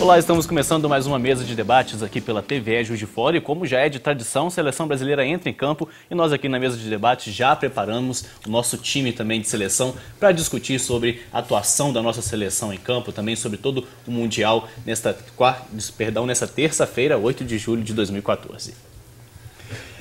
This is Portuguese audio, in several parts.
Olá, estamos começando mais uma mesa de debates aqui pela TVE Juiz de Fora e como já é de tradição, a seleção brasileira entra em campo e nós aqui na mesa de debate já preparamos o nosso time também de seleção para discutir sobre a atuação da nossa seleção em campo, também sobre todo o Mundial nesta terça-feira, 8 de julho de 2014.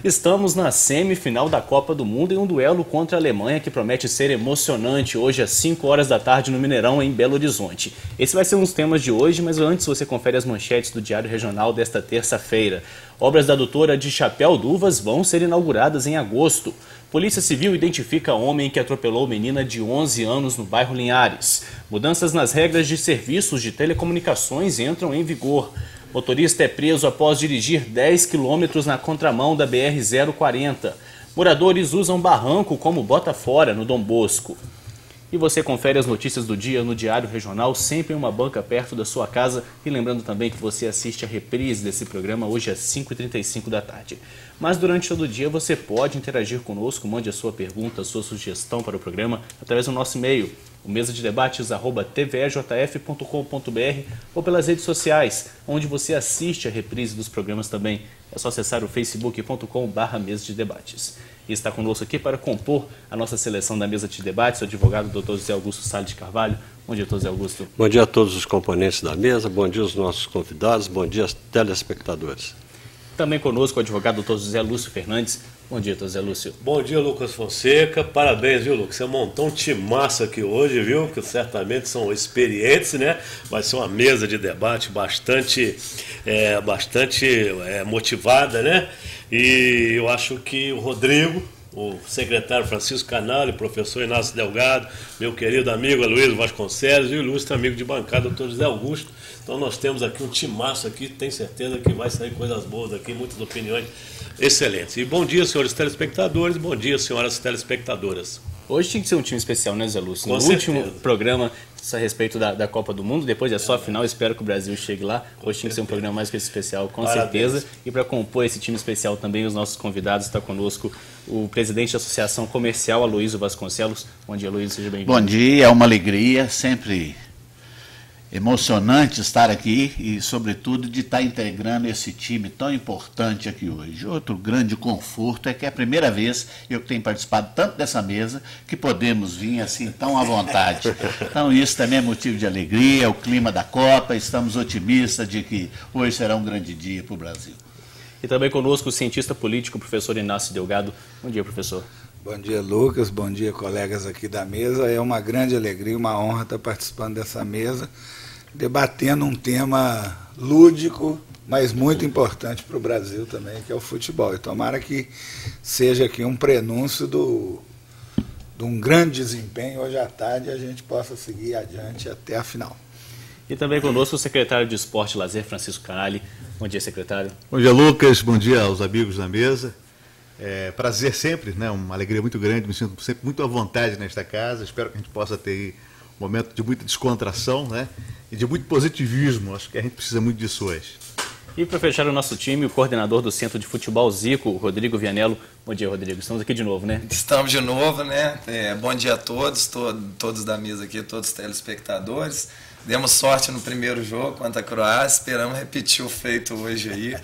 Estamos na semifinal da Copa do Mundo em um duelo contra a Alemanha que promete ser emocionante hoje às 5 horas da tarde no Mineirão, em Belo Horizonte. Esse vai ser um dos temas de hoje, mas antes você confere as manchetes do Diário Regional desta terça-feira. Obras da Doutora de Chapéu d'Uvas vão ser inauguradas em agosto. Polícia Civil identifica homem que atropelou menina de 11 anos no bairro Linhares. Mudanças nas regras de serviços de telecomunicações entram em vigor. Motorista é preso após dirigir 10 quilômetros na contramão da BR-040. Moradores usam barranco como bota-fora no Dom Bosco. E você confere as notícias do dia no Diário Regional, sempre em uma banca perto da sua casa. E lembrando também que você assiste a reprise desse programa hoje às 5h35 da tarde. Mas durante todo o dia você pode interagir conosco, mande a sua pergunta, a sua sugestão para o programa através do nosso e-mail, o mesadedebates@tvejf.com.br ou pelas redes sociais, onde você assiste a reprise dos programas também. É só acessar o facebook.com/mesadedebates. E está conosco aqui para compor a nossa seleção da mesa de debates, o advogado Dr. José Augusto Salles de Carvalho. Bom dia, Dr. José Augusto. Bom dia a todos os componentes da mesa, bom dia aos nossos convidados, bom dia aos telespectadores. Também conosco o advogado Dr. José Lúcio Fernandes. Bom dia, Dr. José Lúcio. Bom dia, Lucas Fonseca. Parabéns, viu, Lucas? Você montou um timaço aqui hoje, viu? Que certamente são experientes, né? Vai ser uma mesa de debate bastante motivada, né? E eu acho que o Rodrigo, o secretário Francisco Canali, o professor Inácio Delgado, meu querido amigo Aloysio Vasconcelos e o ilustre amigo de bancada, Dr. José Augusto. Então nós temos aqui um timaço aqui, tenho certeza que vai sair coisas boas aqui, muitas opiniões excelentes. E bom dia, senhores telespectadores, bom dia, senhoras telespectadoras. Hoje tinha que ser um time especial, né, Zé Lúcio? Com no certeza. Último programa a respeito da Copa do Mundo, depois é só a final, espero que o Brasil chegue lá. Hoje tinha que ser um programa mais que esse especial, com certeza. E para compor esse time especial também, os nossos convidados, está conosco o presidente da Associação Comercial, Aloysio Vasconcelos. Bom dia, Aloysio, seja bem-vindo. Bom dia, é uma alegria, sempre emocionante estar aqui e, sobretudo, de estar integrando esse time tão importante aqui hoje. Outro grande conforto é que é a primeira vez eu que tenho participado tanto dessa mesa que podemos vir assim tão à vontade. Então isso também é motivo de alegria, o clima da Copa, estamos otimistas de que hoje será um grande dia para o Brasil. E também conosco o cientista político, o professor Inácio Delgado. Bom dia, professor. Bom dia, Lucas. Bom dia, colegas aqui da mesa. É uma grande alegria, uma honra estar participando dessa mesa, debatendo um tema lúdico, mas muito importante para o Brasil também, que é o futebol. E tomara que seja aqui um prenúncio de um grande desempenho hoje à tarde e a gente possa seguir adiante até a final. E também conosco o secretário de Esporte e Lazer, Francisco Canali. Bom dia, secretário. Bom dia, Lucas. Bom dia aos amigos da mesa. É prazer sempre, né? Uma alegria muito grande, me sinto sempre muito à vontade nesta casa. Espero que a gente possa ter um momento de muita descontração, né? E de muito positivismo. Acho que a gente precisa muito disso hoje. E para fechar o nosso time, o coordenador do Centro de Futebol Zico, Rodrigo Vianello. Bom dia, Rodrigo. Estamos aqui de novo, né? Estamos de novo, né? Bom dia a todos, todos da mesa aqui, todos os telespectadores. Demos sorte no primeiro jogo contra a Croácia, esperamos repetir o feito hoje aí,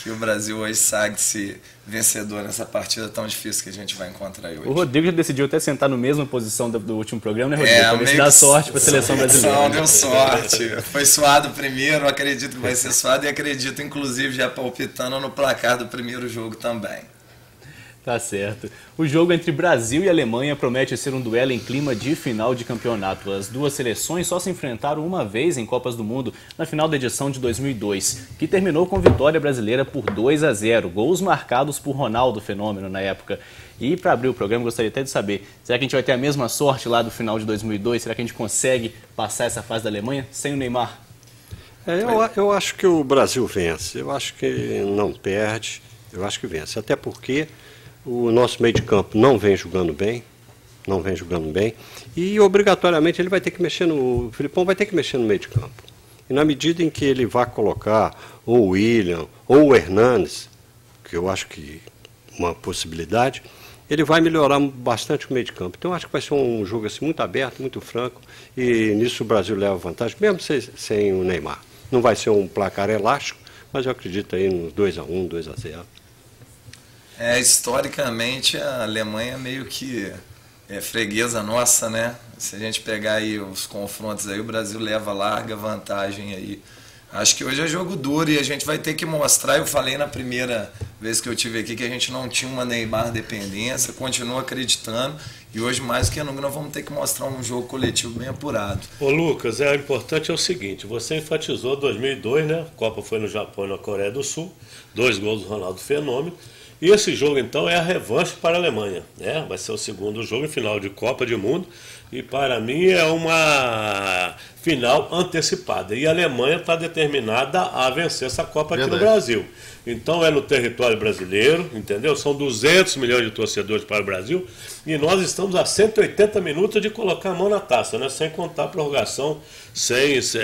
que o Brasil hoje saia-se vencedor nessa partida tão difícil que a gente vai encontrar aí hoje. O Rodrigo já decidiu até sentar na mesma posição do último programa, né, Rodrigo? Para ver se dá sorte para a seleção brasileira. Deu sorte. Foi suado primeiro, acredito que vai ser suado e acredito, inclusive, já palpitando no placar do primeiro jogo também. Tá certo. O jogo entre Brasil e Alemanha promete ser um duelo em clima de final de campeonato. As duas seleções só se enfrentaram uma vez em Copas do Mundo, na final da edição de 2002, que terminou com vitória brasileira por 2-0, gols marcados por Ronaldo Fenômeno na época. E para abrir o programa, gostaria até de saber, será que a gente vai ter a mesma sorte lá do final de 2002? Será que a gente consegue passar essa fase da Alemanha sem o Neymar? Eu acho que o Brasil vence, eu acho que não perde, eu acho que vence, até porque o nosso meio de campo não vem jogando bem, e obrigatoriamente ele vai ter que mexer o Filipão vai ter que mexer no meio de campo. E na medida em que ele vai colocar ou o William ou o Hernanes, que eu acho que uma possibilidade, ele vai melhorar bastante o meio de campo. Então, acho que vai ser um jogo assim, muito aberto, muito franco, e nisso o Brasil leva vantagem, mesmo sem o Neymar. Não vai ser um placar elástico, mas eu acredito aí nos 2-1, 2-0. Historicamente, a Alemanha meio que é freguesa nossa, né? Se a gente pegar aí os confrontos aí, o Brasil leva larga vantagem aí. Acho que hoje é jogo duro e a gente vai ter que mostrar, eu falei na primeira vez que eu tive aqui, que a gente não tinha uma Neymar dependência, continuo acreditando, e hoje mais do que nunca nós vamos ter que mostrar um jogo coletivo bem apurado. Ô Lucas, o importante é o seguinte, você enfatizou 2002, né? A Copa foi no Japão e na Coreia do Sul, 2 gols do Ronaldo Fenômeno, e esse jogo então é a revanche para a Alemanha, né? Vai ser o segundo jogo em final de Copa do Mundo, e para mim é uma final antecipada. E a Alemanha está determinada a vencer essa Copa aqui no Brasil. Então é no território brasileiro, entendeu? São 200 milhões de torcedores para o Brasil e nós estamos a 180 minutos de colocar a mão na taça, né? Sem contar a prorrogação, sem se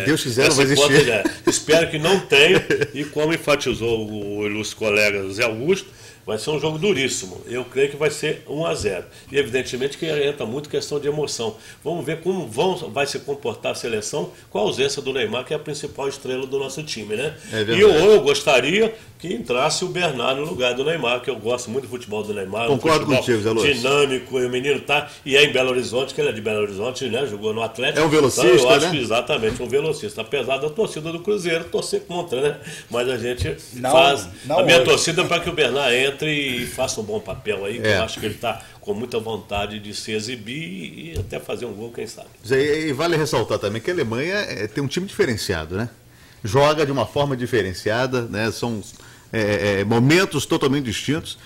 Deus quiser, não vai existir. Espero que não tenha. E como enfatizou o ilustre colega Zé Augusto, vai ser um jogo duríssimo. Eu creio que vai ser 1-0. E evidentemente que entra muito questão de emoção. Vamos ver como vai se comportar a seleção com a ausência do Neymar, que é a principal estrela do nosso time, né? E eu gostaria que entrasse o Bernardo no lugar do Neymar, que eu gosto muito do futebol do Neymar. Concordo contigo, Zé Luiz. Dinâmico, e o menino tá, e é em Belo Horizonte, que ele é de Belo Horizonte, né? Jogou no Atlético. É um velocista, então, eu acho né? que exatamente, um velocista. Apesar da torcida do Cruzeiro torcer contra, né? Mas a gente a minha torcida é para que o Bernardo entre e faça um bom papel aí, que eu acho que ele está com muita vontade de se exibir e até fazer um gol, quem sabe. E vale ressaltar também que a Alemanha tem um time diferenciado, né? Joga de uma forma diferenciada, né? São momentos totalmente distintos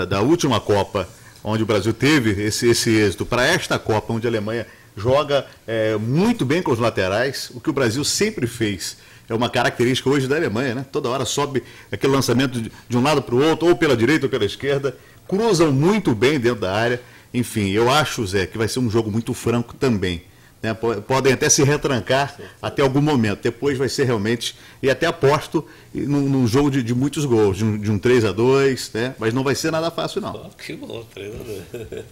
da última Copa, onde o Brasil teve esse êxito, para esta Copa, onde a Alemanha joga muito bem com os laterais, o que o Brasil sempre fez. É uma característica hoje da Alemanha, né? Toda hora sobe aquele lançamento de um lado para o outro, ou pela direita ou pela esquerda, cruzam muito bem dentro da área. Enfim, eu acho, Zé, que vai ser um jogo muito franco também. Né? Podem até se retrancar até algum momento. Depois vai ser realmente, e até aposto, num jogo de muitos gols, de um 3-2, né? Mas não vai ser nada fácil, não. Que bom, 3-2.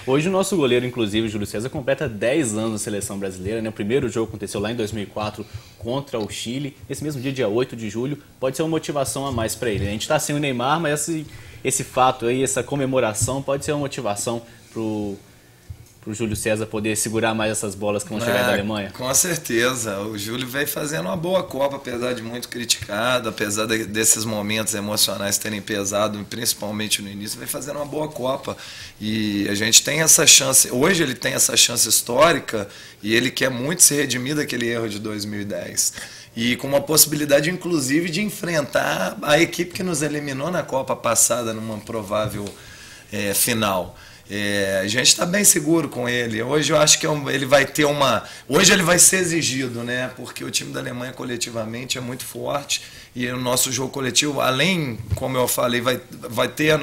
Hoje o nosso goleiro, inclusive, Júlio César, completa 10 anos na seleção brasileira, né? O primeiro jogo aconteceu lá em 2004 contra o Chile. Esse mesmo dia 8 de julho, pode ser uma motivação a mais para ele. A gente está sem o Neymar, mas esse fato aí, essa comemoração, pode ser uma motivação para o Júlio César poder segurar mais essas bolas que vão chegar da Alemanha? Com certeza. O Júlio vem fazendo uma boa Copa, apesar de muito criticado, apesar desses momentos emocionais terem pesado, principalmente no início, vem fazendo uma boa Copa. E a gente tem essa chance, hoje ele tem essa chance histórica e ele quer muito se redimir daquele erro de 2010. E com uma possibilidade, inclusive, de enfrentar a equipe que nos eliminou na Copa passada numa provável final. A gente está bem seguro com ele. Hoje eu acho que ele vai ter hoje ele vai ser exigido, né? Porque o time da Alemanha coletivamente é muito forte e o nosso jogo coletivo, além, como eu falei, vai ter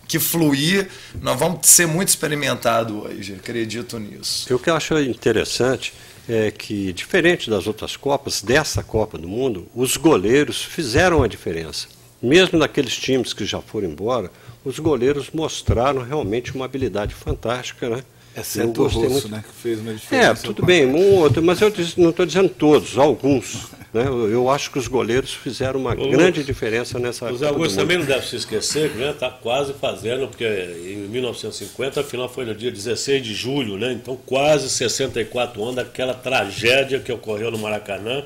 que fluir. Nós vamos ser muito experimentados hoje, acredito nisso. O que eu acho interessante é que, diferente das outras Copas, dessa Copa do Mundo, os goleiros fizeram a diferença. Mesmo naqueles times que já foram embora, os goleiros mostraram realmente uma habilidade fantástica, né? Exceto o Russo, né? Que fez uma diferença. Tudo bem, um outro, mas eu não estou dizendo todos, alguns. Né? Eu acho que os goleiros fizeram uma grande diferença nessa Copa. O Zé Augusto também não deve se esquecer que já está quase fazendo, porque em 1950 a final foi no dia 16 de julho, né? Então quase 64 anos daquela tragédia que ocorreu no Maracanã,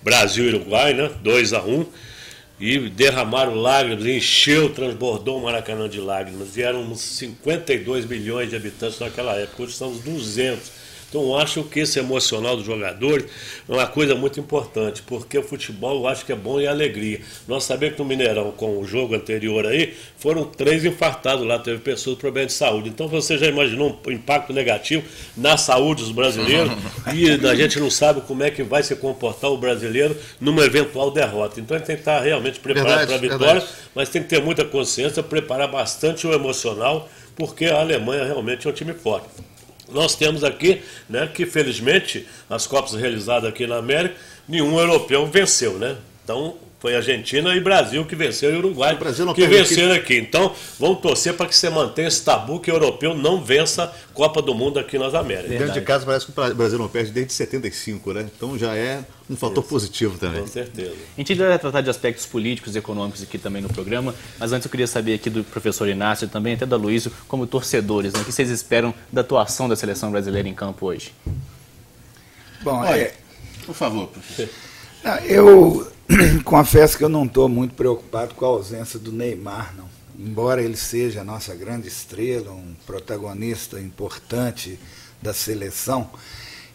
Brasil e Uruguai, né? 2-1. E derramaram lágrimas, transbordou o Maracanã de lágrimas. E eram 52 milhões de habitantes naquela época, hoje são os 200. Então eu acho que esse emocional dos jogadores é uma coisa muito importante, porque o futebol eu acho que é bom e alegria. Nós sabemos que no Mineirão, com o jogo anterior aí, foram 3 infartados lá, teve pessoas com problema de saúde. Então você já imaginou um impacto negativo na saúde dos brasileiros e a gente não sabe como é que vai se comportar o brasileiro numa eventual derrota. Então ele tem que estar realmente preparado para a vitória, mas tem que ter muita consciência, preparar bastante o emocional, porque a Alemanha realmente é um time forte. Nós temos aqui, né, que felizmente as Copas realizadas aqui na América, nenhum europeu venceu, né? Então Foi Argentina e Brasil que venceram, e Uruguai O Brasil não que perde venceram aqui. Então, vamos torcer para que você mantenha esse tabu que o europeu não vença Copa do Mundo aqui nas Américas. Dentro de casa parece que o Brasil não perde desde 75, né? Então já é um fator positivo também. Com certeza. A gente vai tratar de aspectos políticos e econômicos aqui também no programa, mas antes eu queria saber aqui do professor Inácio, também até da Luísio, como torcedores, né? O que vocês esperam da atuação da seleção brasileira em campo hoje? Bom, Olha, por favor, professor. eu confesso que eu não estou muito preocupado com a ausência do Neymar, não. Embora ele seja a nossa grande estrela, um protagonista importante da seleção,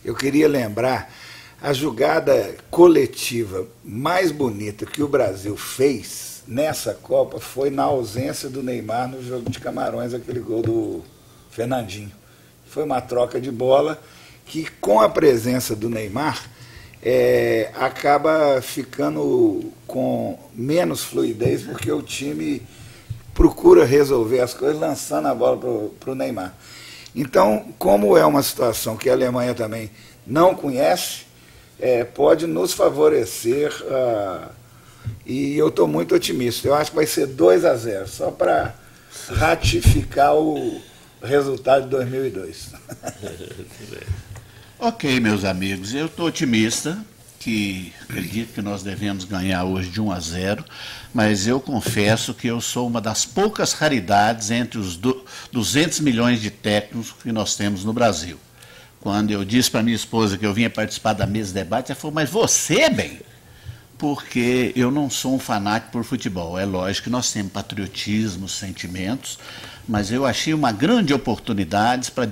eu queria lembrar a jogada coletiva mais bonita que o Brasil fez nessa Copa foi na ausência do Neymar no jogo de Camarões, aquele gol do Fernandinho. Foi uma troca de bola que, com a presença do Neymar, acaba ficando com menos fluidez, porque o time procura resolver as coisas lançando a bola para o Neymar. Então, como é uma situação que a Alemanha também não conhece, pode nos favorecer, e eu estou muito otimista. Eu acho que vai ser 2-0, só para ratificar o resultado de 2002. Ok, meus amigos, eu estou otimista, que acredito que nós devemos ganhar hoje de 1-0, mas eu confesso que eu sou uma das poucas raridades entre os 200 milhões de técnicos que nós temos no Brasil. Quando eu disse para minha esposa que eu vinha participar da mesa de debate, ela falou, mas você, bem? Porque eu não sou um fanático por futebol. É lógico que nós temos patriotismo, sentimentos, mas eu achei uma grande oportunidade para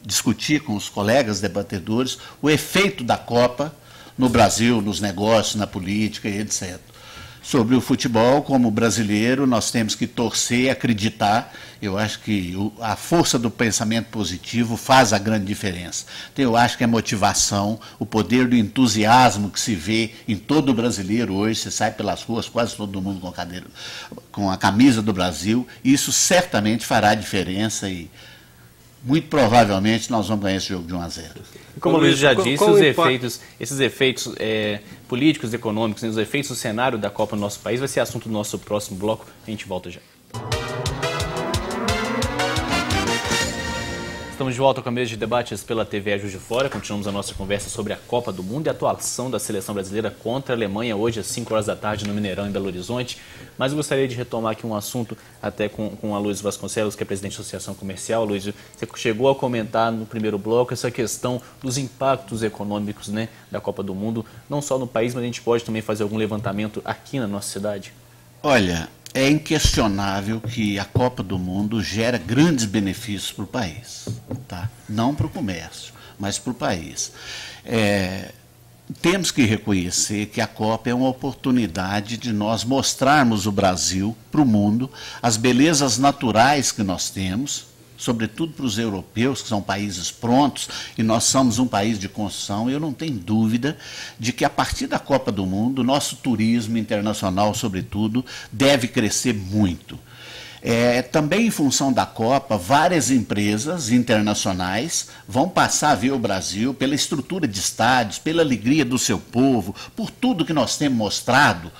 discutir com os colegas debatedores o efeito da Copa no Brasil, nos negócios, na política e etc. Sobre o futebol, como brasileiro, nós temos que torcer, acreditar. Eu acho que a força do pensamento positivo faz a grande diferença. Então, eu acho que a motivação, o poder do entusiasmo que se vê em todo brasileiro hoje, você sai pelas ruas, quase todo mundo com a camisa do Brasil, isso certamente fará diferença e muito provavelmente nós vamos ganhar esse jogo de 1-0. Como o Luiz já disse, esses efeitos políticos, econômicos, os efeitos do cenário da Copa no nosso país vai ser assunto do nosso próximo bloco. A gente volta já. Estamos de volta com a mesa de debates pela TV Juiz de Fora. Continuamos a nossa conversa sobre a Copa do Mundo e a atuação da seleção brasileira contra a Alemanha hoje às 5 horas da tarde no Mineirão, em Belo Horizonte. Mas eu gostaria de retomar aqui um assunto até com a Luísio Vasconcelos, que é presidente da Associação Comercial. Luísio, você chegou a comentar no primeiro bloco essa questão dos impactos econômicos, né, da Copa do Mundo, não só no país, mas a gente pode também fazer algum levantamento aqui na nossa cidade? Olha, é inquestionável que a Copa do Mundo gera grandes benefícios para o país, tá? Não para o comércio, mas para o país. Temos que reconhecer que a Copa é uma oportunidade de nós mostrarmos o Brasil para o mundo, as belezas naturais que nós temos, sobretudo para os europeus, que são países prontos, e nós somos um país de construção. Eu não tenho dúvida de que, a partir da Copa do Mundo, nosso turismo internacional, sobretudo, deve crescer muito. Também em função da Copa, várias empresas internacionais vão passar a ver o Brasil pela estrutura de estádios, pela alegria do seu povo, por tudo que nós temos mostrado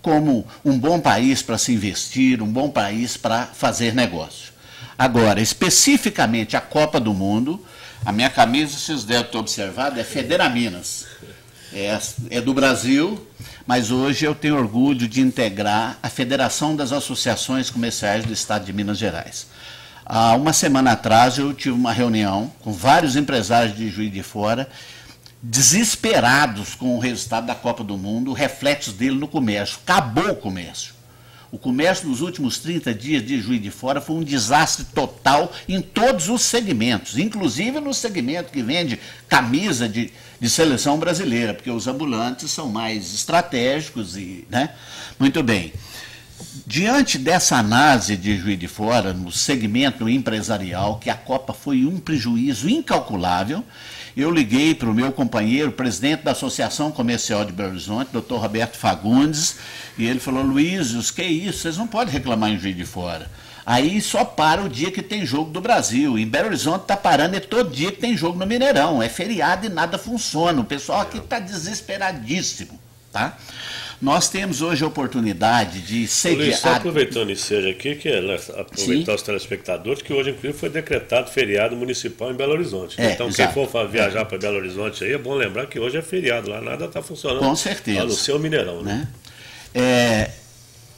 como um bom país para se investir, um bom país para fazer negócio. Agora, especificamente a Copa do Mundo, a minha camisa, vocês devem ter observado, é Federaminas. É do Brasil, mas hoje eu tenho orgulho de integrar a Federação das Associações Comerciais do Estado de Minas Gerais. Há uma semana atrás eu tive uma reunião com vários empresários de Juiz de Fora, desesperados com o resultado da Copa do Mundo, o reflexo dele no comércio. Acabou o comércio. O comércio nos últimos 30 dias de Juiz de Fora foi um desastre total em todos os segmentos, inclusive no segmento que vende camisa de seleção brasileira, porque os ambulantes são mais estratégicos e, né? Muito bem. Diante dessa análise de Juiz de Fora, no segmento empresarial, que a Copa foi um prejuízo incalculável, eu liguei para o meu companheiro, presidente da Associação Comercial de Belo Horizonte, Dr. Roberto Fagundes, e ele falou: Luísio, que é isso? Vocês não podem reclamar em Juiz de Fora. Aí só para o dia que tem jogo do Brasil. Em Belo Horizonte está parando, todo dia que tem jogo no Mineirão. É feriado e nada funciona. O pessoal aqui está desesperadíssimo, tá? Nós temos hoje a oportunidade de sediar... Luiz, só aproveitando e seja aqui, aproveitar os telespectadores, que hoje, inclusive, foi decretado feriado municipal em Belo Horizonte. Então, exato. quem for viajar para Belo Horizonte aí, é bom lembrar que hoje é feriado, lá nada está funcionando. Com certeza. Lá no seu Mineirão, né?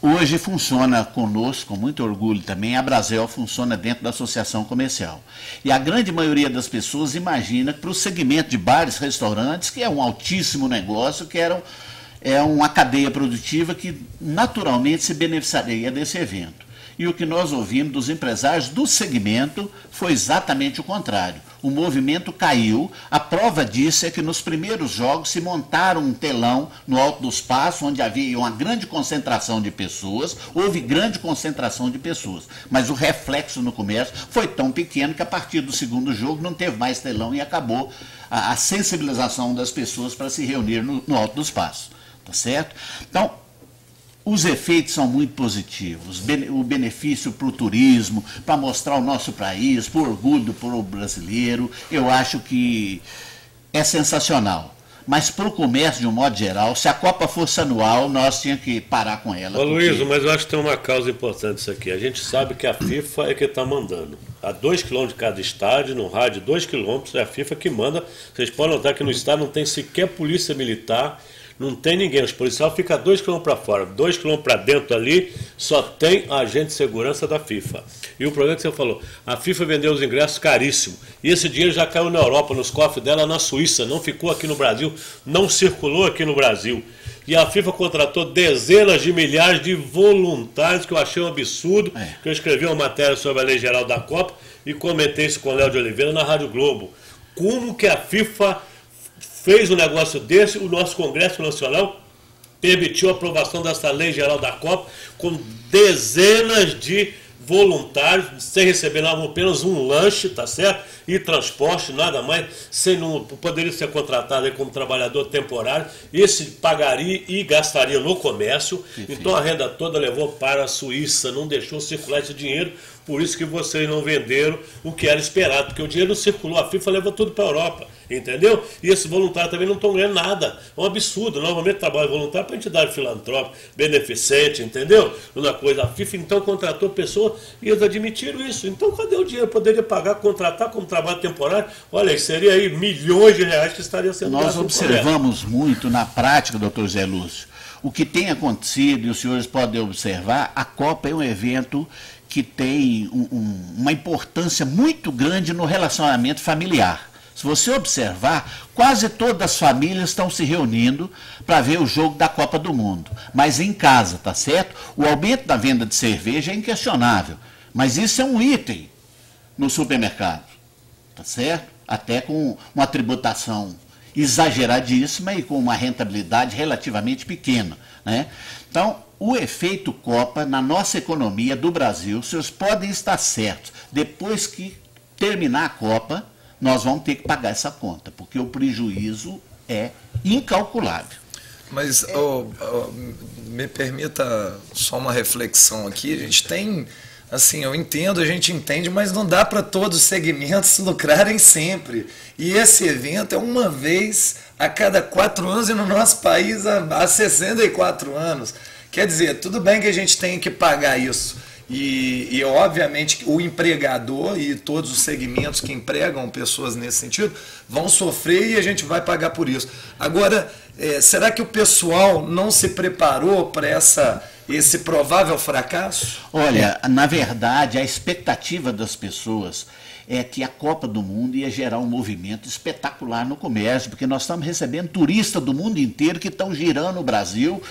Hoje funciona conosco, com muito orgulho também, a Brasel funciona dentro da associação comercial. E a grande maioria das pessoas imagina que para o segmento de bares, restaurantes, que é um altíssimo negócio, que é uma cadeia produtiva que naturalmente se beneficiaria desse evento. E o que nós ouvimos dos empresários do segmento foi exatamente o contrário. O movimento caiu, a prova disso é que nos primeiros jogos se montaram um telão no Alto dos Passos, onde havia uma grande concentração de pessoas, houve grande concentração de pessoas, mas o reflexo no comércio foi tão pequeno que a partir do segundo jogo não teve mais telão e acabou a sensibilização das pessoas para se reunir no Alto dos Passos, tá certo? Então, os efeitos são muito positivos, o benefício para o turismo, para mostrar o nosso país, para o orgulho do povo brasileiro, eu acho que é sensacional. Mas para o comércio, de um modo geral, se a Copa fosse anual, nós tínhamos que parar com ela. Ô Luiz, mas eu acho que tem uma causa importante isso aqui. A gente sabe que a FIFA é que está mandando. A 2 km de cada estádio, no rádio de 2 km, é a FIFA que manda. Vocês podem notar que no estádio não tem sequer polícia militar, não tem ninguém, os policiais ficam 2 km para fora, 2 km para dentro ali, só tem agente de segurança da FIFA. E o problema é que você falou, a FIFA vendeu os ingressos caríssimos, e esse dinheiro já caiu na Europa, nos cofres dela na Suíça, não ficou aqui no Brasil, não circulou aqui no Brasil. E a FIFA contratou dezenas de milhares de voluntários, que eu achei um absurdo, que eu escrevi uma matéria sobre a Lei Geral da Copa, e comentei isso com o Léo de Oliveira na Rádio Globo. Como que a FIFA fez um negócio desse, o nosso Congresso Nacional permitiu a aprovação dessa Lei Geral da Copa com dezenas de voluntários, sem receber apenas um lanche, tá certo? E transporte, nada mais, poderia ser contratado aí como trabalhador temporário, esse pagaria e gastaria no comércio, então a renda toda levou para a Suíça, não deixou circular esse dinheiro, por isso que vocês não venderam o que era esperado, porque o dinheiro não circulou, a FIFA levou tudo para a Europa, entendeu? E esses voluntários também não estão ganhando nada, é um absurdo, normalmente trabalho voluntário para entidade filantrópica, beneficente, entendeu? Uma coisa, a FIFA então contratou pessoas e eles admitiram isso, então cadê o dinheiro? Poderia pagar, contratar como trabalho temporário, olha, seria aí milhões de reais que estariam sendo gastos. Nós observamos muito na prática, doutor Zé Lúcio, o que tem acontecido, e os senhores podem observar, a Copa é um evento que tem uma importância muito grande no relacionamento familiar. Se você observar, quase todas as famílias estão se reunindo para ver o jogo da Copa do Mundo, mas em casa, tá certo? O aumento da venda de cerveja é inquestionável, mas isso é um item no supermercado, tá certo? Até com uma tributação exageradíssima e com uma rentabilidade relativamente pequena, né? Então, o efeito Copa na nossa economia do Brasil, os senhores podem estar certos, depois que terminar a Copa, nós vamos ter que pagar essa conta, porque o prejuízo é incalculável. Mas me permita só uma reflexão aqui, a gente tem, assim, eu entendo, a gente entende, mas não dá para todos os segmentos lucrarem sempre. E esse evento é uma vez a cada 4 anos e no nosso país há 64 anos. Quer dizer, tudo bem que a gente tem que pagar isso. E obviamente o empregador e todos os segmentos que empregam pessoas nesse sentido vão sofrer e a gente vai pagar por isso. Agora, será que o pessoal não se preparou para esse provável fracasso? Olha, na verdade, a expectativa das pessoas é que a Copa do Mundo ia gerar um movimento espetacular no comércio, porque nós estamos recebendo turistas do mundo inteiro que estão girando o Brasil,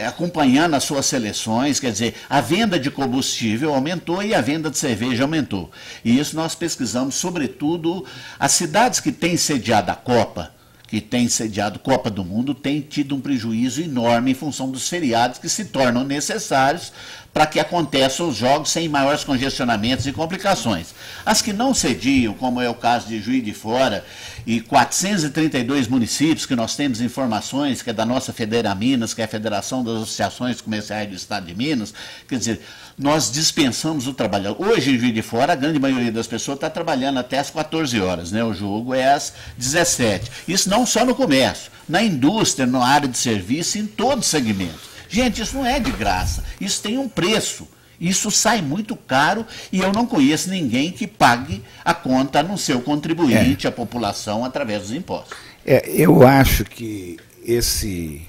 acompanhando as suas seleções, quer dizer, a venda de combustível aumentou e a venda de cerveja aumentou. E isso nós pesquisamos, sobretudo, as cidades que têm sediado a Copa, que têm sediado Copa do Mundo, têm tido um prejuízo enorme em função dos feriados que se tornam necessários para que aconteçam os jogos sem maiores congestionamentos e complicações. As que não sediam, como é o caso de Juiz de Fora, e 432 municípios que nós temos informações, que é da nossa Federaminas, que é a Federação das Associações Comerciais do Estado de Minas, quer dizer, nós dispensamos o trabalho. Hoje, em Juiz de Fora, a grande maioria das pessoas está trabalhando até às 14 horas, né? O jogo é às 17. Isso não não só no comércio, na indústria, na área de serviço, em todos os segmentos. Gente, isso não é de graça, isso tem um preço. Isso sai muito caro e eu não conheço ninguém que pague a conta a não ser o contribuinte, a população, através dos impostos. Eu acho que esse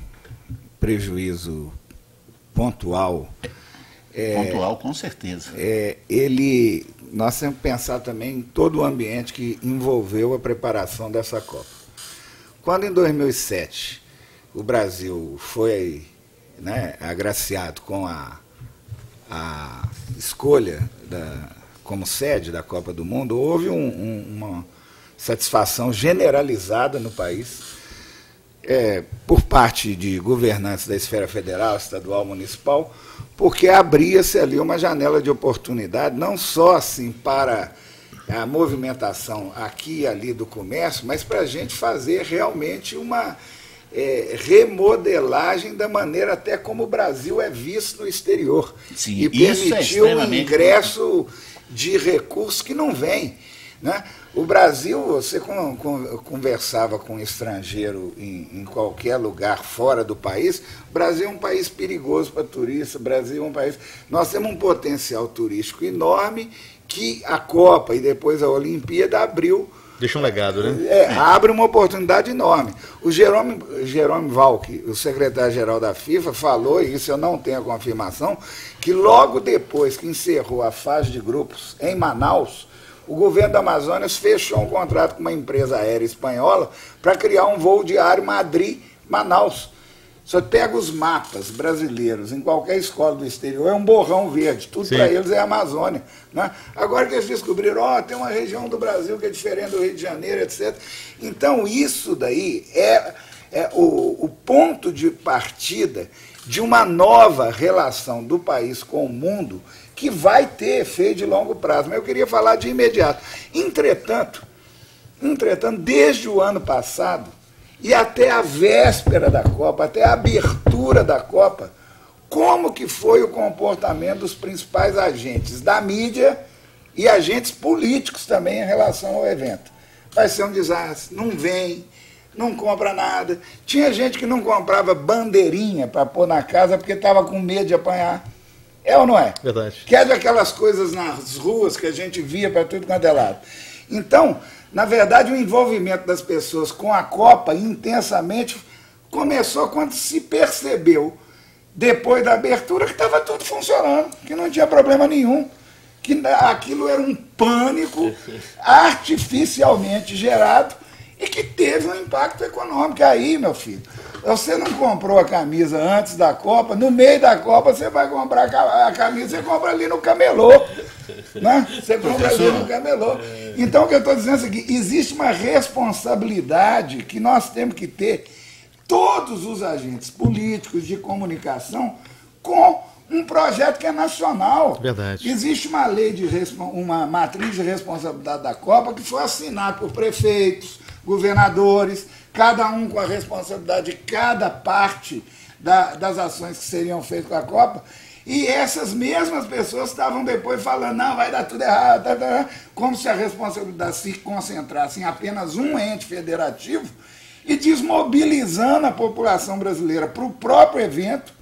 prejuízo pontual... pontual, com certeza. Nós temos que pensar também em todo o ambiente que envolveu a preparação dessa Copa. Quando em 2007 o Brasil foi, né, agraciado com a escolha como sede da Copa do Mundo, houve uma satisfação generalizada no país, por parte de governantes da esfera federal, estadual, municipal, porque abria-se ali uma janela de oportunidade, não só assim para a movimentação aqui e ali do comércio, mas para a gente fazer realmente uma remodelagem da maneira até como o Brasil é visto no exterior. Sim, e permitiu o ingresso de recursos que não vêm, né? O Brasil, você conversava com um estrangeiro em qualquer lugar fora do país, o Brasil é um país perigoso para turista, o Brasil é um país... Nós temos um potencial turístico enorme que a Copa e depois a Olimpíada abriu... Deixa um legado, né? Abre uma oportunidade enorme. O Jerome Valk, o secretário-geral da FIFA, falou, e isso eu não tenho a confirmação, que logo depois que encerrou a fase de grupos em Manaus, o governo da Amazonas fechou um contrato com uma empresa aérea espanhola para criar um voo diário Madrid-Manaus. Você pega os mapas brasileiros em qualquer escola do exterior, é um borrão verde, tudo para eles é Amazônia, né? Agora que eles descobriram, tem uma região do Brasil que é diferente do Rio de Janeiro, etc. Então isso daí é o ponto de partida de uma nova relação do país com o mundo que vai ter efeito de longo prazo. Mas eu queria falar de imediato. Entretanto, desde o ano passado, e até a véspera da Copa, até a abertura da Copa, como que foi o comportamento dos principais agentes da mídia e agentes políticos também em relação ao evento? Vai ser um desastre, não vem, não compra nada. Tinha gente que não comprava bandeirinha para pôr na casa porque estava com medo de apanhar. É ou não é? Verdade. Quer ver aquelas coisas nas ruas que a gente via para tudo quanto é lado. Então, na verdade, o envolvimento das pessoas com a Copa intensamente começou quando se percebeu, depois da abertura, que estava tudo funcionando, que não tinha problema nenhum, que aquilo era um pânico artificialmente gerado e que teve um impacto econômico. Aí, meu filho, você não comprou a camisa antes da Copa, no meio da Copa você vai comprar a camisa, você compra ali no camelô, né? Você compra ali no camelô. Então, o que eu estou dizendo é o seguinte, existe uma responsabilidade que nós temos que ter, todos os agentes políticos de comunicação, com um projeto que é nacional. Verdade. Existe uma lei, uma matriz de responsabilidade da Copa que foi assinada por prefeitos, governadores, cada um com a responsabilidade de cada parte das ações que seriam feitas com a Copa, e essas mesmas pessoas estavam depois falando, não, vai dar tudo errado, como se a responsabilidade se concentrasse em apenas um ente federativo e desmobilizando a população brasileira para o próprio evento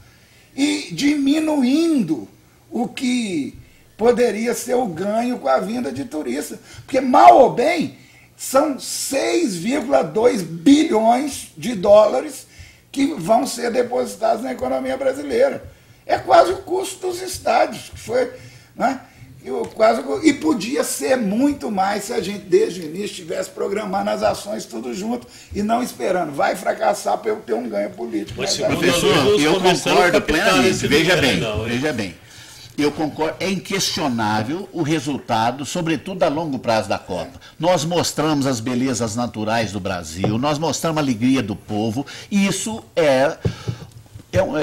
e diminuindo o que poderia ser o ganho com a vinda de turistas. Porque, mal ou bem, são 6,2 bilhões de dólares que vão ser depositados na economia brasileira. É quase o custo dos estádios, que foi, né? E podia ser muito mais se a gente, desde o início, estivesse programando as ações tudo junto e não esperando. Vai fracassar para eu ter um ganho político. Professor, eu concordo plenamente. Veja bem. Eu concordo, é inquestionável o resultado, sobretudo a longo prazo da Copa. Nós mostramos as belezas naturais do Brasil, nós mostramos a alegria do povo, e isso é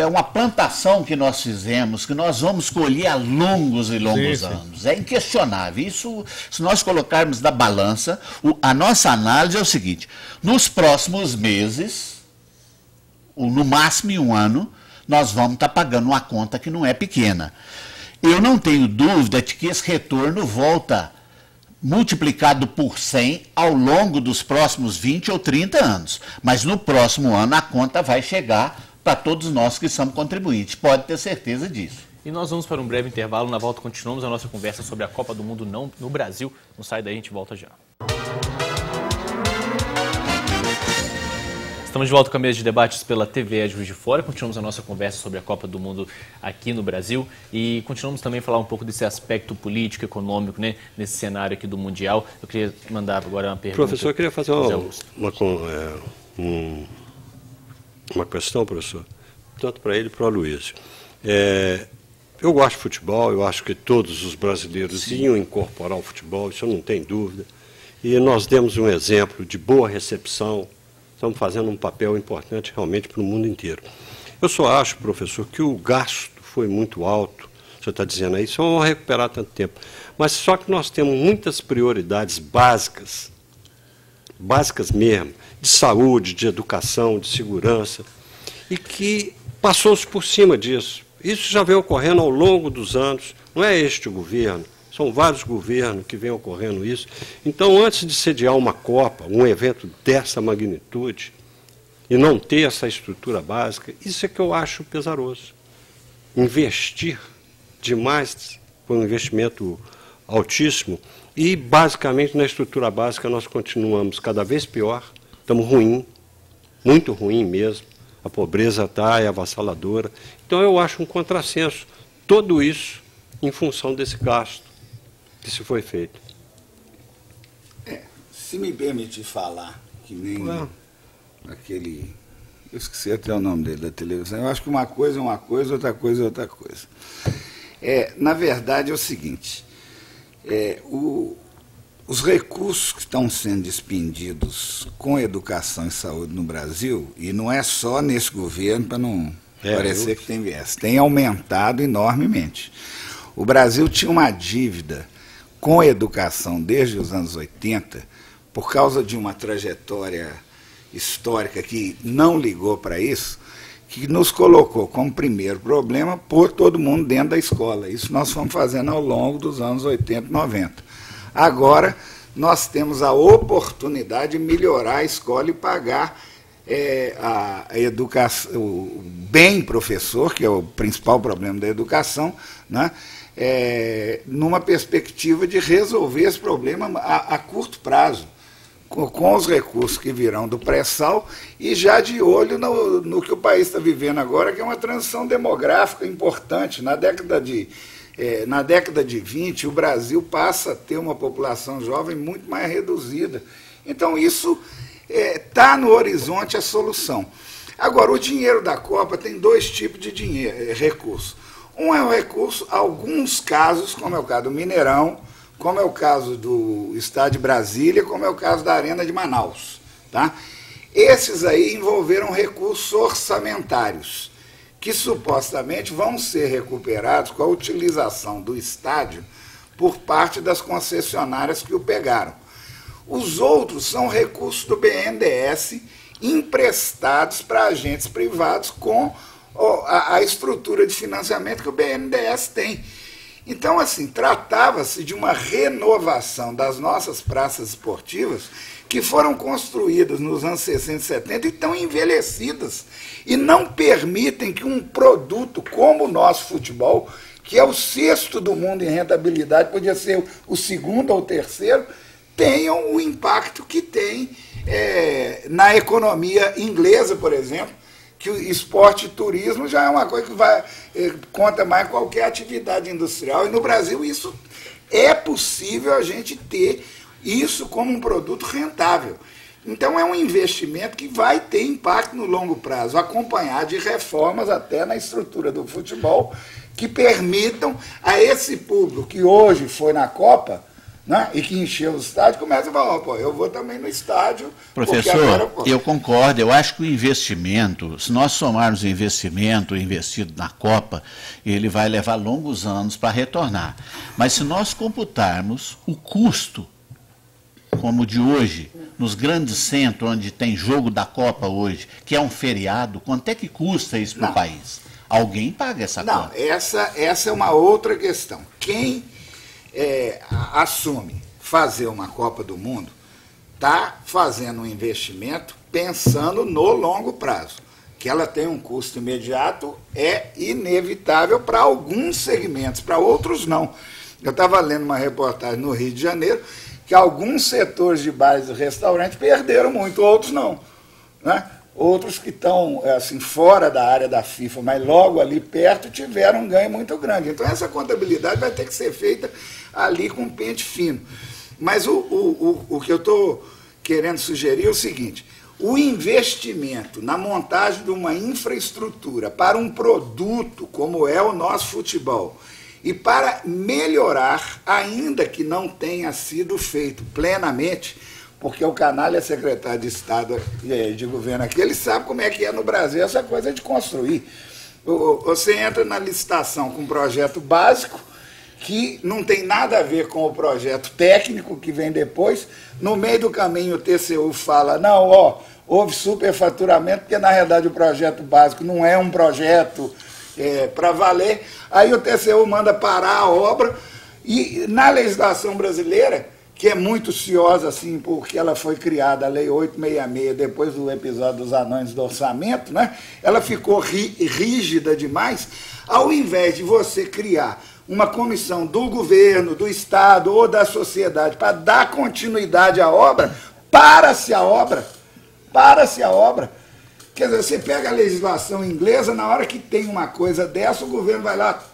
uma plantação que nós fizemos, que nós vamos colher a longos e longos anos. É inquestionável. Isso, se nós colocarmos na balança, a nossa análise é o seguinte, nos próximos meses, ou no máximo em um ano, nós vamos estar pagando uma conta que não é pequena. Eu não tenho dúvida de que esse retorno volta multiplicado por 100 ao longo dos próximos 20 ou 30 anos. Mas no próximo ano a conta vai chegar para todos nós que somos contribuintes. Pode ter certeza disso. E nós vamos para um breve intervalo. Na volta continuamos a nossa conversa sobre a Copa do Mundo no Brasil. Não sai daí, a gente volta já. Estamos de volta com a mesa de debates pela TVE Juiz de Fora. Continuamos a nossa conversa sobre a Copa do Mundo aqui no Brasil e continuamos também a falar um pouco desse aspecto político, econômico, né, nesse cenário aqui do Mundial. Eu queria mandar agora uma pergunta. Professor, eu queria fazer uma questão, professor, tanto para ele e para o Aloysio. Eu gosto de futebol, eu acho que todos os brasileiros iam incorporar o futebol, isso eu não tenho dúvida. E nós demos um exemplo de boa recepção. Estamos fazendo um papel importante realmente para o mundo inteiro. Eu só acho, professor, que o gasto foi muito alto. O senhor está dizendo aí, só vão recuperar tanto tempo. Mas só que nós temos muitas prioridades básicas mesmo, de saúde, de educação, de segurança, e que passou-se por cima disso. Isso já vem ocorrendo ao longo dos anos, não é este o governo. São vários governos que vêm ocorrendo isso. Então, antes de sediar uma Copa, um evento dessa magnitude, e não ter essa estrutura básica, isso é que eu acho pesaroso. Investir demais, foi um investimento altíssimo, e basicamente na estrutura básica nós continuamos cada vez pior, estamos ruim, muito ruim mesmo, a pobreza está avassaladora. Então eu acho um contrassenso tudo isso em função desse gasto que se foi feito. Se me permitir falar, que nem aquele... Eu esqueci até o nome dele da televisão. Eu acho que uma coisa é uma coisa, outra coisa é outra coisa. Na verdade é o seguinte, os recursos que estão sendo despendidos com educação e saúde no Brasil, e não é só nesse governo, para não parecer que tem viés, tem aumentado enormemente. O Brasil tinha uma dívida com a educação desde os anos 80, por causa de uma trajetória histórica que não ligou para isso, que nos colocou como primeiro problema pôr todo mundo dentro da escola. Isso nós fomos fazendo ao longo dos anos 80 e 90. Agora, nós temos a oportunidade de melhorar a escola e pagar a educação, o bem professor, que é o principal problema da educação, né? Numa perspectiva de resolver esse problema a curto prazo, com os recursos que virão do pré-sal e já de olho no que o país está vivendo agora, que é uma transição demográfica importante. Na década de 20, o Brasil passa a ter uma população jovem muito mais reduzida. Então, isso está no horizonte a solução. Agora, o dinheiro da Copa tem dois tipos de recurso. Um é o recurso, alguns casos, como é o caso do Mineirão, como é o caso do Estádio de Brasília, como é o caso da Arena de Manaus. Tá? Esses aí envolveram recursos orçamentários, que supostamente vão ser recuperados com a utilização do estádio por parte das concessionárias que o pegaram. Os outros são recursos do BNDES emprestados para agentes privados com a estrutura de financiamento que o BNDES tem. Então, assim, tratava-se de uma renovação das nossas praças esportivas que foram construídas nos anos 60 e 70 e estão envelhecidas e não permitem que um produto como o nosso futebol, que é o sexto do mundo em rentabilidade, podia ser o segundo ou o terceiro, tenham o impacto que tem na economia inglesa, por exemplo, que o esporte e turismo já é uma coisa que conta mais qualquer atividade industrial. E no Brasil isso é possível a gente ter isso como um produto rentável. Então é um investimento que vai ter impacto no longo prazo, acompanhado de reformas até na estrutura do futebol, que permitam a esse público que hoje foi na Copa, né, e que encheu o estádio, começa a falar, pô, eu vou também no estádio. Professor, eu concordo, eu acho que o investimento, se nós somarmos o investimento investido na Copa, ele vai levar longos anos para retornar. Mas se nós computarmos o custo, como o de hoje, nos grandes centros onde tem jogo da Copa hoje, que é um feriado, quanto é que custa isso para o país? Alguém paga essa conta? Não, essa é uma outra questão. Quem assume fazer uma Copa do Mundo, está fazendo um investimento pensando no longo prazo. Que ela tem um custo imediato é inevitável para alguns segmentos, para outros não. Eu estava lendo uma reportagem no Rio de Janeiro que alguns setores de bares e restaurantes perderam muito, outros não, né? Outros que estão assim, fora da área da FIFA, mas logo ali perto, tiveram um ganho muito grande. Então essa contabilidade vai ter que ser feita ali com pente fino. Mas o que eu estou querendo sugerir é o seguinte: o investimento na montagem de uma infraestrutura para um produto como é o nosso futebol e para melhorar, ainda que não tenha sido feito plenamente, porque o Canalha é secretário de Estado de governo aqui, ele sabe como é que é no Brasil essa coisa de construir. Você entra na licitação com um projeto básico, que não tem nada a ver com o projeto técnico que vem depois. No meio do caminho o TCU fala, não, houve superfaturamento, porque na realidade o projeto básico não é um projeto para valer. Aí o TCU manda parar a obra, e na legislação brasileira, que é muito ciosa, assim, porque ela foi criada, a Lei 866, depois do episódio dos anões do orçamento, né? Ela ficou rígida demais. Ao invés de você criar uma comissão do governo, do Estado ou da sociedade para dar continuidade à obra, para-se a obra. Quer dizer, você pega a legislação inglesa, na hora que tem uma coisa dessa, o governo vai lá,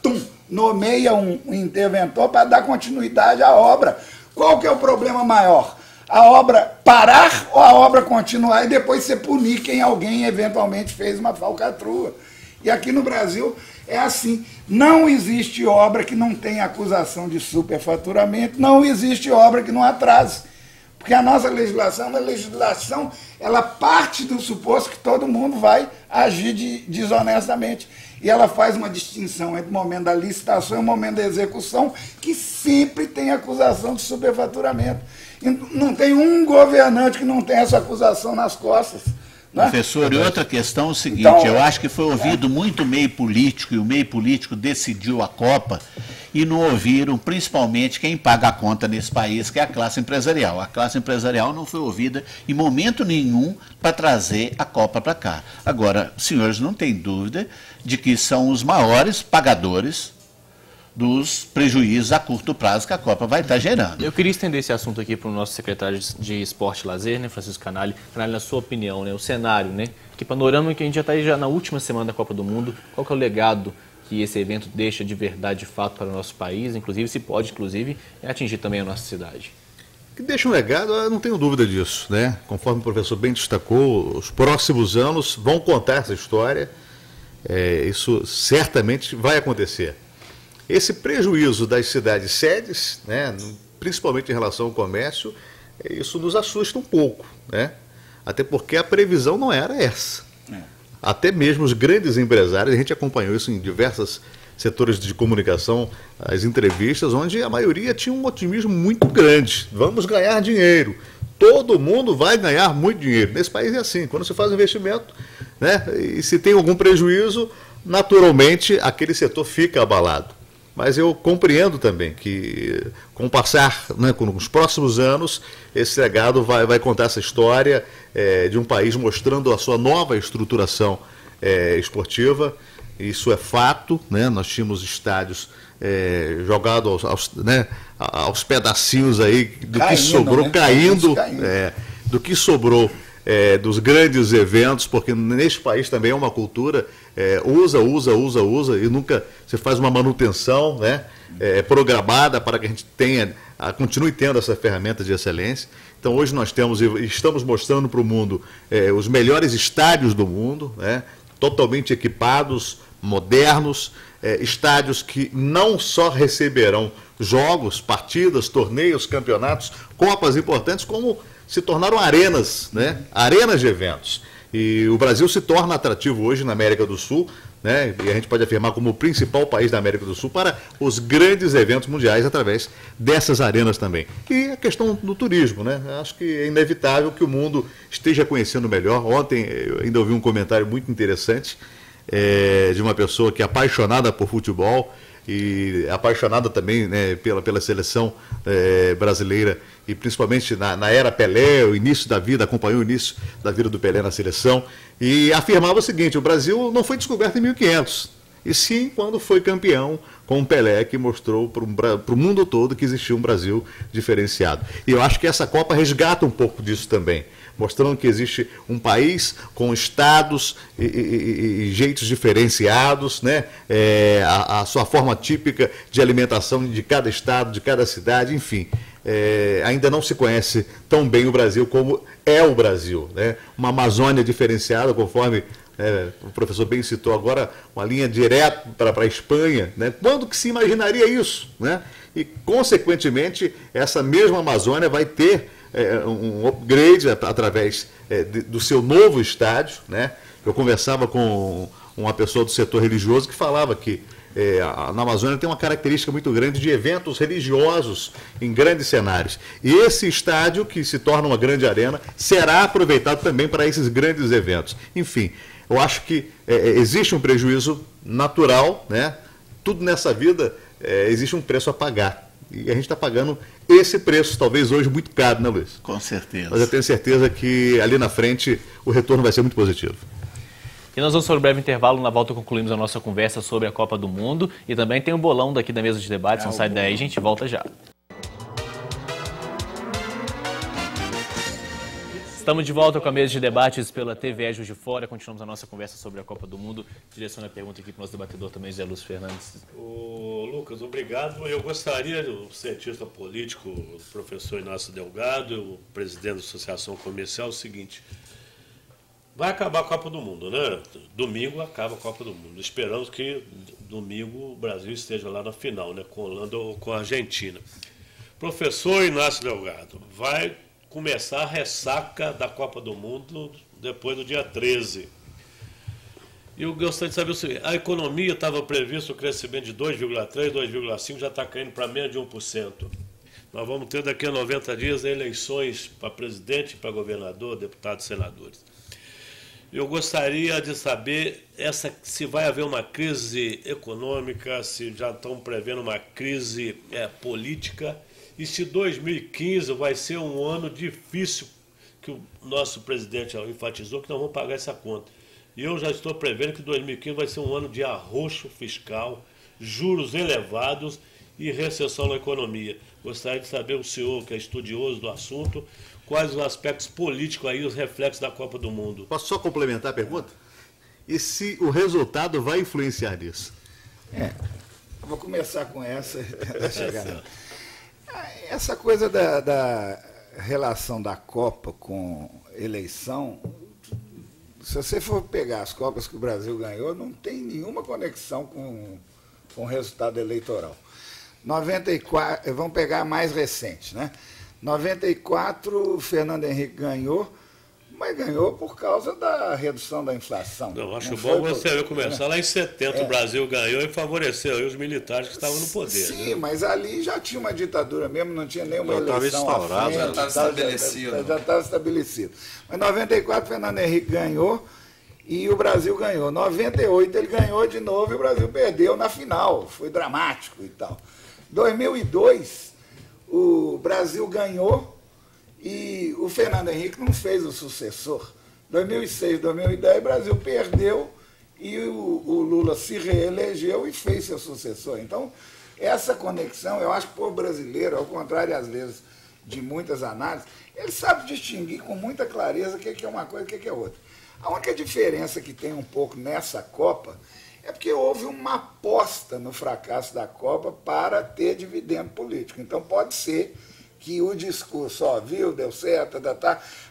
nomeia um interventor para dar continuidade à obra. Qual que é o problema maior? A obra parar ou a obra continuar e depois você punir quem alguém eventualmente fez uma falcatrua? E aqui no Brasil é assim. Não existe obra que não tenha acusação de superfaturamento, não existe obra que não atrase. Porque a nossa legislação, ela parte do suposto que todo mundo vai agir desonestamente. E ela faz uma distinção entre o momento da licitação e o momento da execução, que sempre tem acusação de superfaturamento. E não tem um governante que não tem essa acusação nas costas. Né? Professor, e outra questão é o seguinte, então, eu acho que foi ouvido muito meio político, e o meio político decidiu a Copa, e não ouviram principalmente quem paga a conta nesse país, que é a classe empresarial. A classe empresarial não foi ouvida em momento nenhum para trazer a Copa para cá. Agora, os senhores não têm dúvida de que são os maiores pagadores dos prejuízos a curto prazo que a Copa vai estar gerando. Eu queria estender esse assunto aqui para o nosso secretário de Esporte e Lazer, né, Francisco Canalha. Canalha, na sua opinião, né, o cenário, né, que panorama que a gente já está aí já na última semana da Copa do Mundo, qual que é o legado que esse evento deixa de verdade, de fato, para o nosso país, inclusive, se pode, atingir também a nossa cidade? Que deixa um legado, eu não tenho dúvida disso, né? Conforme o professor bem destacou, os próximos anos vão contar essa história, isso certamente vai acontecer. Esse prejuízo das cidades sedes, né, principalmente em relação ao comércio, isso nos assusta um pouco, né? Até porque a previsão não era essa. Até mesmo os grandes empresários, a gente acompanhou isso em diversos setores de comunicação, as entrevistas, onde a maioria tinha um otimismo muito grande. Vamos ganhar dinheiro. Todo mundo vai ganhar muito dinheiro. Nesse país é assim, quando se faz um investimento, né, e se tem algum prejuízo, naturalmente aquele setor fica abalado. Mas eu compreendo também que, com o passar, né, com os próximos anos, esse legado vai contar essa história de um país mostrando a sua nova estruturação esportiva. Isso é fato, né? Nós tínhamos estádios jogados aos pedacinhos aí do que sobrou, né? Caindo. Do que sobrou dos grandes eventos, porque neste país também é uma cultura, usa e nunca se faz uma manutenção, né, programada para que a gente continue tendo essa ferramenta de excelência. Então hoje nós temos e estamos mostrando para o mundo os melhores estádios do mundo, né, totalmente equipados, modernos, estádios que não só receberão jogos, partidas, torneios, campeonatos, copas importantes, como se tornaram arenas, né? Arenas de eventos. E o Brasil se torna atrativo hoje na América do Sul, né? E a gente pode afirmar como o principal país da América do Sul para os grandes eventos mundiais através dessas arenas também. E a questão do turismo, né? Acho que é inevitável que o mundo esteja conhecendo melhor. Ontem eu ainda ouvi um comentário muito interessante de uma pessoa que é apaixonada por futebol, e apaixonado também, né, pela seleção brasileira, e principalmente na era Pelé, o início da vida, acompanhou o início da vida do Pelé na seleção, e afirmava o seguinte: o Brasil não foi descoberto em 1500, e sim quando foi campeão com o Pelé, que mostrou para o mundo todo que existia um Brasil diferenciado. E eu acho que essa Copa resgata um pouco disso também, mostrando que existe um país com estados e jeitos diferenciados, né? A sua forma típica de alimentação de cada estado, de cada cidade, enfim. Ainda não se conhece tão bem o Brasil como é o Brasil, né? Uma Amazônia diferenciada, conforme o professor bem citou agora, uma linha direto para a Espanha, né? Quando que se imaginaria isso, né? E, consequentemente, essa mesma Amazônia vai ter um upgrade através do seu novo estádio, né? Eu conversava com uma pessoa do setor religioso que falava que na Amazônia tem uma característica muito grande de eventos religiosos em grandes cenários. E esse estádio, que se torna uma grande arena, será aproveitado também para esses grandes eventos. Enfim, eu acho que existe um prejuízo natural, né? Tudo nessa vida existe um preço a pagar. E a gente está pagando esse preço, talvez hoje muito caro, né, Luiz? Com certeza. Mas eu tenho certeza que ali na frente o retorno vai ser muito positivo. E nós vamos para um breve intervalo. Na volta concluímos a nossa conversa sobre a Copa do Mundo. E também tem um bolão daqui da mesa de debates. Não sai daí, a gente volta já. Estamos de volta com a mesa de debates pela TVE Juiz de Fora. Continuamos a nossa conversa sobre a Copa do Mundo. Direciono a pergunta aqui para o nosso debatedor também, José Lúcio Fernandes. Lucas, obrigado. Eu gostaria, o cientista político, o professor Inácio Delgado, o presidente da Associação Comercial, o seguinte: vai acabar a Copa do Mundo, né? Domingo acaba a Copa do Mundo. Esperamos que domingo o Brasil esteja lá na final, né? Com a Holanda ou com a Argentina. Professor Inácio Delgado, vai começar a ressaca da Copa do Mundo depois do dia 13. E eu gostaria de saber o seguinte: a economia estava previsto o crescimento de 2,3%, 2,5%, já está caindo para menos de 1%. Nós vamos ter daqui a 90 dias eleições para presidente, para governador, deputados e senadores. Eu gostaria de saber se vai haver uma crise econômica, se já estão prevendo uma crise política, e se 2015 vai ser um ano difícil, que o nosso presidente enfatizou que nós vamos pagar essa conta. E eu já estou prevendo que 2015 vai ser um ano de arroxo fiscal, juros elevados e recessão na economia. Gostaria de saber, o senhor, que é estudioso do assunto, quais os aspectos políticos aí, os reflexos da Copa do Mundo. Posso só complementar a pergunta? E se o resultado vai influenciar nisso? Eu vou começar com essa e tentar chegar nela. Essa coisa da relação da Copa com eleição, se você for pegar as Copas que o Brasil ganhou, não tem nenhuma conexão com o resultado eleitoral. 94, vamos pegar a mais recente, né? 94, o Fernando Henrique ganhou, mas ganhou por causa da redução da inflação. Não, acho bom você começar lá em 70, o Brasil ganhou e favoreceu aí os militares que estavam no poder. Sim, né? Mas ali já tinha uma ditadura mesmo, não tinha nenhuma Já eleição. já estava estabelecido. Já estava estabelecido. Mas em 94, Fernando Henrique ganhou e o Brasil ganhou. Em 98, ele ganhou de novo e o Brasil perdeu na final. Foi dramático e tal. Em 2002, o Brasil ganhou e o Fernando Henrique não fez o sucessor. 2006, 2010, o Brasil perdeu e o Lula se reelegeu e fez seu sucessor. Então, essa conexão, eu acho que o povo brasileiro, ao contrário, às vezes, de muitas análises, ele sabe distinguir com muita clareza o que é uma coisa e o que é outra. A única diferença que tem um pouco nessa Copa é porque houve uma aposta no fracasso da Copa para ter dividendo político. Então, pode ser que o discurso, viu, deu certo,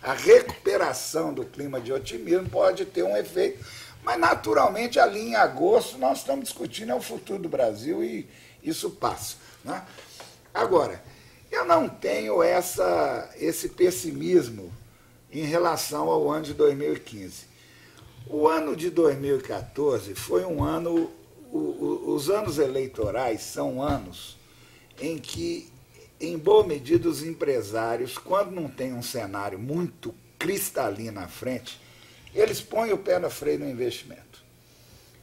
a recuperação do clima de otimismo pode ter um efeito, mas naturalmente ali em agosto nós estamos discutindo o futuro do Brasil e isso passa. Né? Agora, eu não tenho esse pessimismo em relação ao ano de 2015. O ano de 2014 foi um ano, os anos eleitorais são anos em que, em boa medida, os empresários, quando não tem um cenário muito cristalino à frente, eles põem o pé no freio no investimento.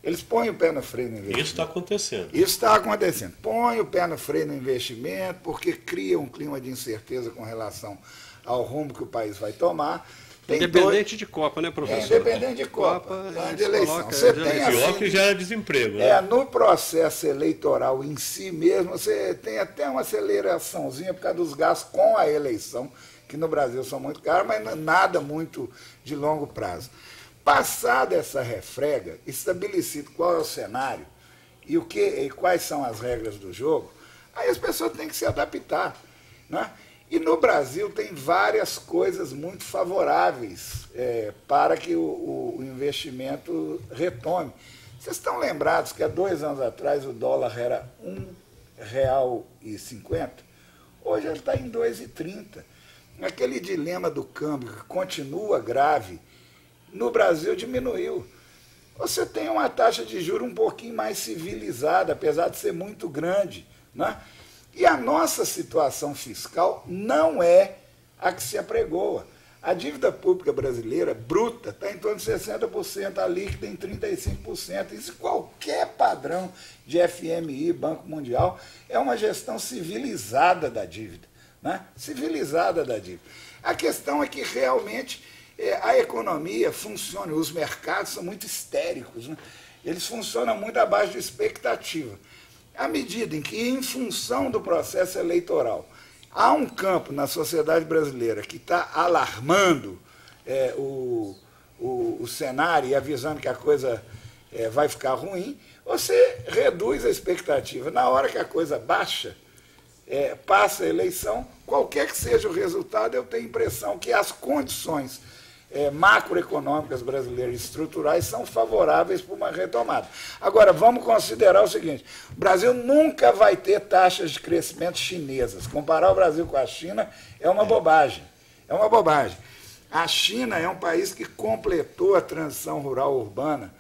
Eles põem o pé no freio no investimento. Isso está acontecendo. Isso está acontecendo. Põe o pé no freio no investimento, porque cria um clima de incerteza com relação ao rumo que o país vai tomar. Independente de Copa, né, professor? Independente de Copa, de eleição. Você tem Pior assim, que já é desemprego, né? no processo eleitoral em si mesmo, você tem até uma aceleraçãozinha por causa dos gastos com a eleição, que no Brasil são muito caros, mas nada muito de longo prazo. Passada essa refrega, estabelecido qual é o cenário e quais são as regras do jogo, aí as pessoas têm que se adaptar, né? E no Brasil tem várias coisas muito favoráveis para que o investimento retome. Vocês estão lembrados que há 2 anos atrás o dólar era R$ 1,50? Hoje ele está em R$ 2,30. Aquele dilema do câmbio que continua grave, no Brasil diminuiu. Você tem uma taxa de juros um pouquinho mais civilizada, apesar de ser muito grande, né? E a nossa situação fiscal não é a que se apregoa. A dívida pública brasileira, bruta, está em torno de 60%, a líquida em 35%. Isso qualquer padrão de FMI, Banco Mundial, é uma gestão civilizada da dívida, né? Civilizada da dívida. A questão é que realmente a economia funciona, os mercados são muito histéricos, né? Eles funcionam muito abaixo de expectativa. À medida em que, em função do processo eleitoral, há um campo na sociedade brasileira que está alarmando o cenário e avisando que a coisa vai ficar ruim, você reduz a expectativa. Na hora que a coisa baixa, passa a eleição, qualquer que seja o resultado, eu tenho a impressão que as condições macroeconômicas brasileiras estruturais são favoráveis para uma retomada. Agora, vamos considerar o seguinte, o Brasil nunca vai ter taxas de crescimento chinesas. Comparar o Brasil com a China é uma bobagem. É uma bobagem. A China é um país que completou a transição rural urbana,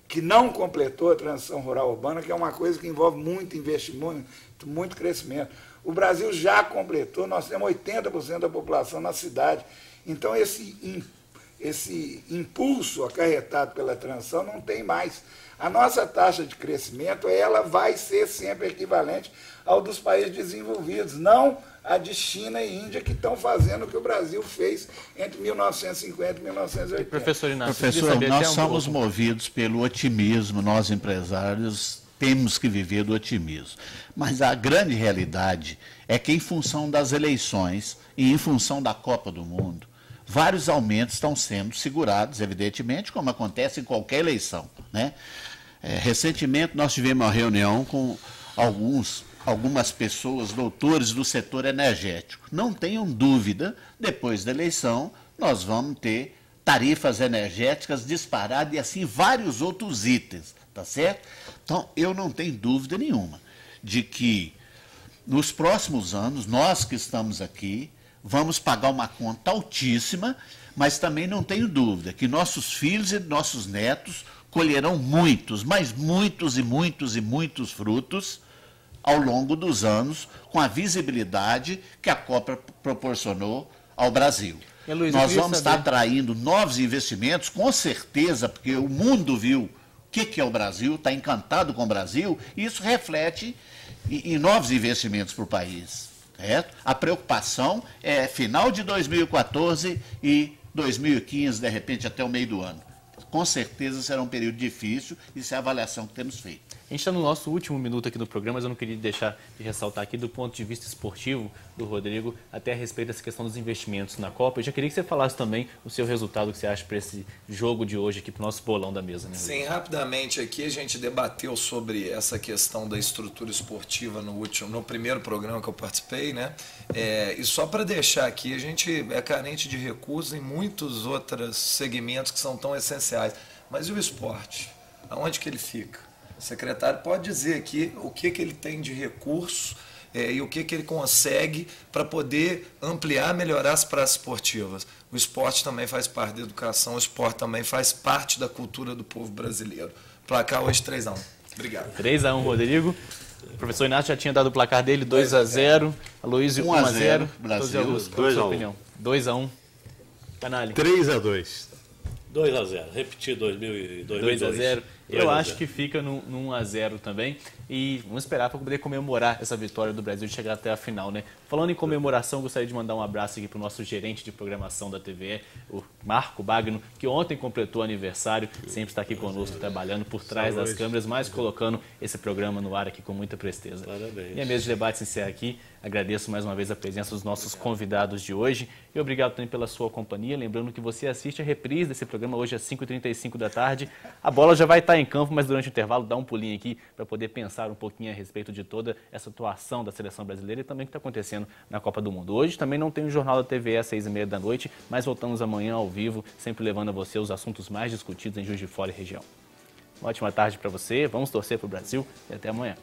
que não completou a transição rural urbana, que é uma coisa que envolve muito investimento, muito crescimento. O Brasil já completou, nós temos 80% da população na cidade. Então, esse impulso acarretado pela transição não tem mais. A nossa taxa de crescimento ela vai ser sempre equivalente ao dos países desenvolvidos, não a de China e Índia, que estão fazendo o que o Brasil fez entre 1950 e 1980. Professor Inácio, professor, nós somos movidos pelo otimismo, nós empresários temos que viver do otimismo. Mas a grande realidade é que, em função das eleições e em função da Copa do Mundo, vários aumentos estão sendo segurados, evidentemente, como acontece em qualquer eleição, né? Recentemente, nós tivemos uma reunião com algumas pessoas, doutores do setor energético. Não tenham dúvida, depois da eleição, nós vamos ter tarifas energéticas disparadas e assim vários outros itens, tá certo? Então, eu não tenho dúvida nenhuma de que, nos próximos anos, nós que estamos aqui, vamos pagar uma conta altíssima, mas também não tenho dúvida que nossos filhos e nossos netos colherão muitos, mas muitos e muitos e muitos frutos ao longo dos anos, com a visibilidade que a Copa proporcionou ao Brasil. Luiz, nós vamos estar atraindo novos investimentos, com certeza, porque o mundo viu o que é o Brasil, está encantado com o Brasil, e isso reflete em novos investimentos para o país. Certo? A preocupação é final de 2014 e 2015, de repente, até o meio do ano. Com certeza será um período difícil, isso é a avaliação que temos feito. A gente está no nosso último minuto aqui do programa, mas eu não queria deixar de ressaltar aqui do ponto de vista esportivo do Rodrigo, até a respeito dessa questão dos investimentos na Copa. Eu já queria que você falasse também o seu resultado que você acha para esse jogo de hoje aqui, para o nosso bolão da mesa. Né, sim, rapidamente aqui a gente debateu sobre essa questão da estrutura esportiva no primeiro programa que eu participei, né? E só para deixar aqui, a gente é carente de recursos em muitos outros segmentos que são tão essenciais. Mas e o esporte? Aonde que ele fica? O secretário pode dizer aqui o que ele tem de recurso e o que ele consegue para poder ampliar, melhorar as praças esportivas. O esporte também faz parte da educação, o esporte também faz parte da cultura do povo brasileiro. Placar hoje 3-1. Obrigado. 3-1, Rodrigo. O professor Inácio já tinha dado o placar dele, 2-0. Aloysio, 1-0. Brasil, 2-1. 2-1. Canalha. 3-2. 2-0. Repetir 2002. 2-0. Eu acho que fica no 1-0 também. E vamos esperar para poder comemorar essa vitória do Brasil e chegar até a final, né? Falando em comemoração, gostaria de mandar um abraço aqui para o nosso gerente de programação da TVE, o Marco Bagno, que ontem completou aniversário, sempre está aqui conosco trabalhando por trás das câmeras, mas colocando esse programa no ar aqui com muita presteza. Parabéns. E a mesa de debate se encerra aqui. Agradeço mais uma vez a presença dos nossos convidados de hoje e obrigado também pela sua companhia. Lembrando que você assiste a reprise desse programa hoje às 5h35 da tarde. A bola já vai estar em campo, mas durante o intervalo dá um pulinho aqui para poder pensar um pouquinho a respeito de toda essa atuação da seleção brasileira e também o que está acontecendo na Copa do Mundo. Hoje também não tem o Jornal da TVE às 6h30 da noite, mas voltamos amanhã ao vivo, sempre levando a você os assuntos mais discutidos em Juiz de Fora e região. Uma ótima tarde para você, vamos torcer para o Brasil e até amanhã.